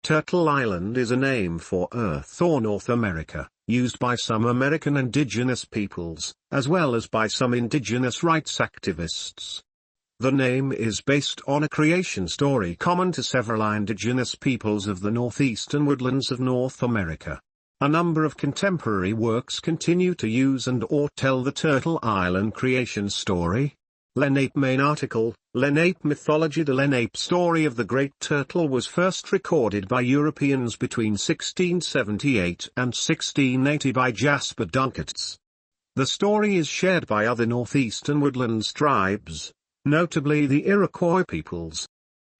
Turtle Island is a name for Earth or North America, used by some American indigenous peoples, as well as by some indigenous rights activists. The name is based on a creation story common to several indigenous peoples of the northeastern woodlands of North America. A number of contemporary works continue to use and/or tell the Turtle Island creation story. Lenape main article, Lenape mythology. The Lenape story of the Great Turtle was first recorded by Europeans between 1678 and 1680 by Jasper Duncats. The story is shared by other northeastern woodlands tribes, notably the Iroquois peoples.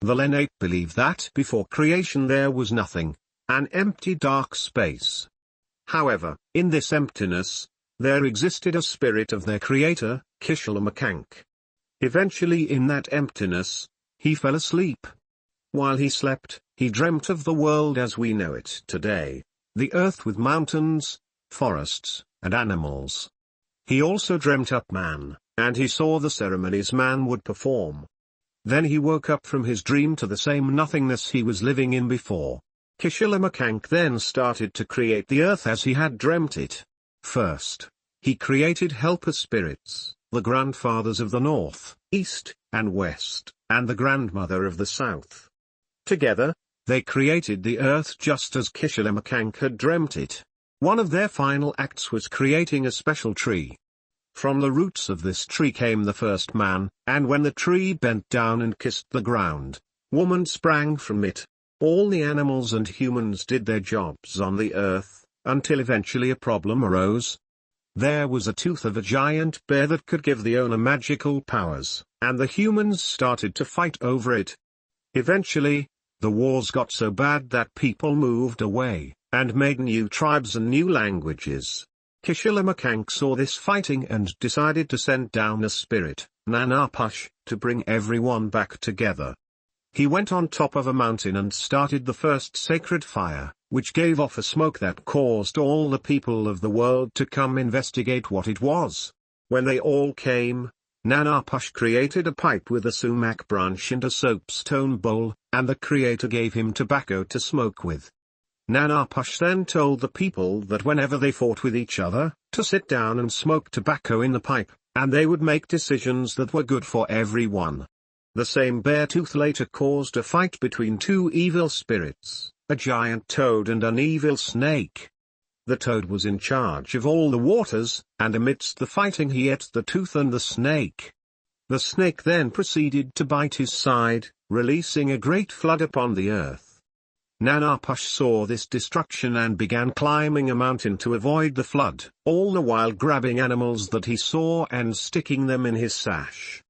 The Lenape believe that before creation there was nothing, an empty dark space. However, in this emptiness, there existed a spirit of their creator, Kishalamakhank. Eventually in that emptiness, he fell asleep. While he slept, he dreamt of the world as we know it today, the earth with mountains, forests, and animals. He also dreamt up man, and he saw the ceremonies man would perform. Then he woke up from his dream to the same nothingness he was living in before. Kishalamakhank then started to create the earth as he had dreamt it. First, he created helper spirits, the grandfathers of the north, east, and west, and the grandmother of the south. Together, they created the earth just as Kishalamakhank had dreamt it. One of their final acts was creating a special tree. From the roots of this tree came the first man, and when the tree bent down and kissed the ground, woman sprang from it. All the animals and humans did their jobs on the earth, until eventually a problem arose. There was a tooth of a giant bear that could give the owner magical powers, and the humans started to fight over it. Eventually, the wars got so bad that people moved away, and made new tribes and new languages. Kishalamakhank saw this fighting and decided to send down a spirit, Nanapush, to bring everyone back together. He went on top of a mountain and started the first sacred fire, which gave off a smoke that caused all the people of the world to come investigate what it was. When they all came, Nanapush created a pipe with a sumac branch and a soapstone bowl, and the creator gave him tobacco to smoke with. Nanapush then told the people that whenever they fought with each other, to sit down and smoke tobacco in the pipe, and they would make decisions that were good for everyone. The same bear tooth later caused a fight between two evil spirits, a giant toad and an evil snake. The toad was in charge of all the waters, and amidst the fighting he ate the tooth and the snake. The snake then proceeded to bite his side, releasing a great flood upon the earth. Nanapush saw this destruction and began climbing a mountain to avoid the flood, all the while grabbing animals that he saw and sticking them in his sash.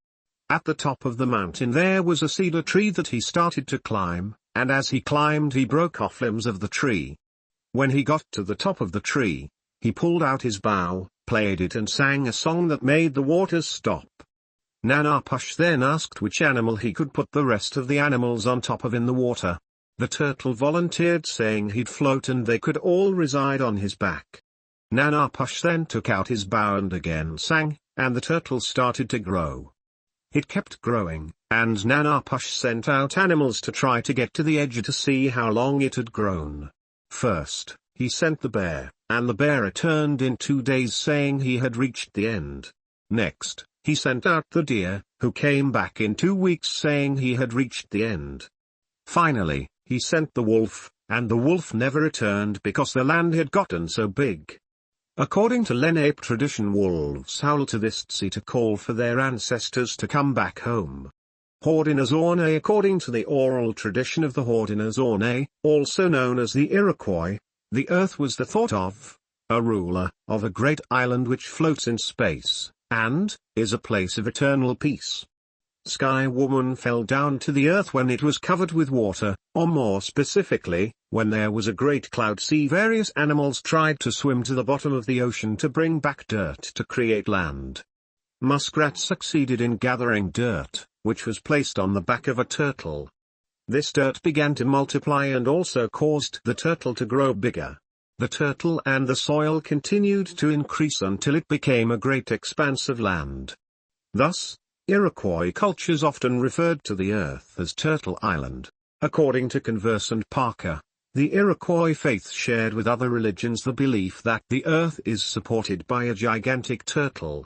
At the top of the mountain there was a cedar tree that he started to climb, and as he climbed he broke off limbs of the tree. When he got to the top of the tree, he pulled out his bow, played it and sang a song that made the waters stop. Nanapush then asked which animal he could put the rest of the animals on top of in the water. The turtle volunteered, saying he'd float and they could all reside on his back. Nanapush then took out his bow and again sang, and the turtle started to grow. It kept growing, and Nanapush sent out animals to try to get to the edge to see how long it had grown. First, he sent the bear, and the bear returned in 2 days saying he had reached the end. Next, he sent out the deer, who came back in 2 weeks saying he had reached the end. Finally, he sent the wolf, and the wolf never returned because the land had gotten so big. According to Lenape tradition, wolves howl to this sea to call for their ancestors to come back home. Haudenosaunee. According to the oral tradition of the Haudenosaunee, also known as the Iroquois, the earth was the thought of, a ruler, of a great island which floats in space, and, is a place of eternal peace. Sky Woman fell down to the earth when it was covered with water, or more specifically, when there was a great cloud sea. Various animals tried to swim to the bottom of the ocean to bring back dirt to create land. Muskrats succeeded in gathering dirt, which was placed on the back of a turtle. This dirt began to multiply and also caused the turtle to grow bigger. The turtle and the soil continued to increase until it became a great expanse of land. Thus, Iroquois cultures often referred to the earth as Turtle Island. According to Converse and Parker, the Iroquois faith shared with other religions the belief that the earth is supported by a gigantic turtle.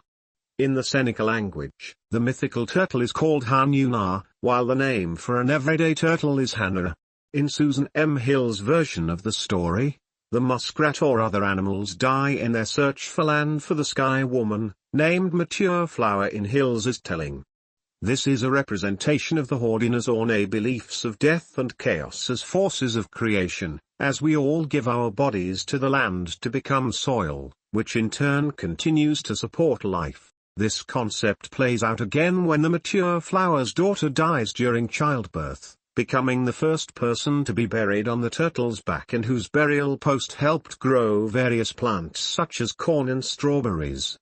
In the Seneca language, the mythical turtle is called Hanuna, while the name for an everyday turtle is Hana. In Susan M. Hill's version of the story, the muskrat or other animals die in their search for land for the Sky Woman, named Mature Flower in Hill's telling. This is a representation of the Haudenosaunee beliefs of death and chaos as forces of creation, as we all give our bodies to the land to become soil, which in turn continues to support life. This concept plays out again when the Mature Flower's daughter dies during childbirth, becoming the first person to be buried on the turtle's back and whose burial post helped grow various plants such as corn and strawberries.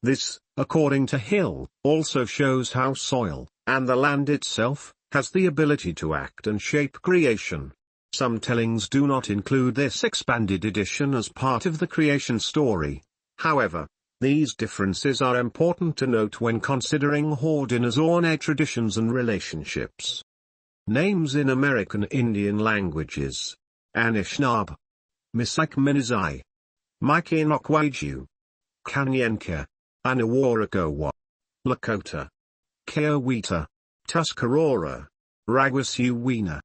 This, according to Hill, also shows how soil, and the land itself, has the ability to act and shape creation. Some tellings do not include this expanded edition as part of the creation story. However, these differences are important to note when considering Haudenosaunee traditions and relationships. Names in American Indian languages: Anishinaabe, Misakminizai, Mikinokwaiju, Kanyenka, Anawaragawa, Lakota, Keowita, Tuscarora, Raguasuwina.